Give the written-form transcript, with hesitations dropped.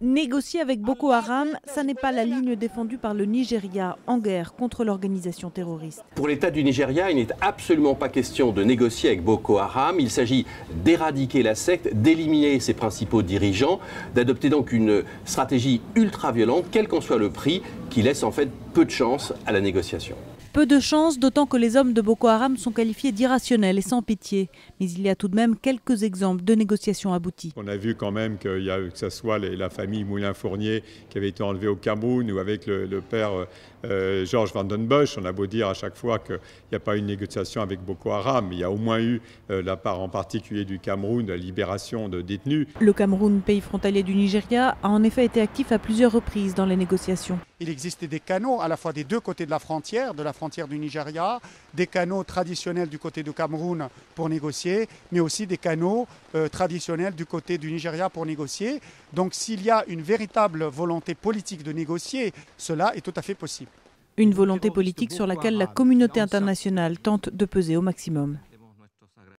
Négocier avec Boko Haram, ça n'est pas la ligne défendue par le Nigeria en guerre contre l'organisation terroriste. Pour l'État du Nigeria, il n'est absolument pas question de négocier avec Boko Haram. Il s'agit d'éradiquer la secte, d'éliminer ses principaux dirigeants, d'adopter donc une stratégie ultra-violente, quel qu'en soit le prix, qui laisse en fait peu de chance à la négociation. Peu de chance, d'autant que les hommes de Boko Haram sont qualifiés d'irrationnels et sans pitié. Mais il y a tout de même quelques exemples de négociations abouties. On a vu quand même que ce soit la famille Moulin-Fournier qui avait été enlevée au Cameroun ou avec le père Georges Van Den Bosch. On a beau dire à chaque fois qu'il n'y a pas eu une négociation avec Boko Haram, mais il y a au moins eu la part en particulier du Cameroun, de la libération de détenus. Le Cameroun, pays frontalier du Nigeria, a en effet été actif à plusieurs reprises dans les négociations. Il existait des canaux à la fois des deux côtés de la frontière du Nigeria, des canaux traditionnels du côté du Cameroun pour négocier, mais aussi des canaux traditionnels du côté du Nigeria pour négocier. Donc s'il y a une véritable volonté politique de négocier, cela est tout à fait possible. Une volonté politique sur laquelle la communauté internationale tente de peser au maximum.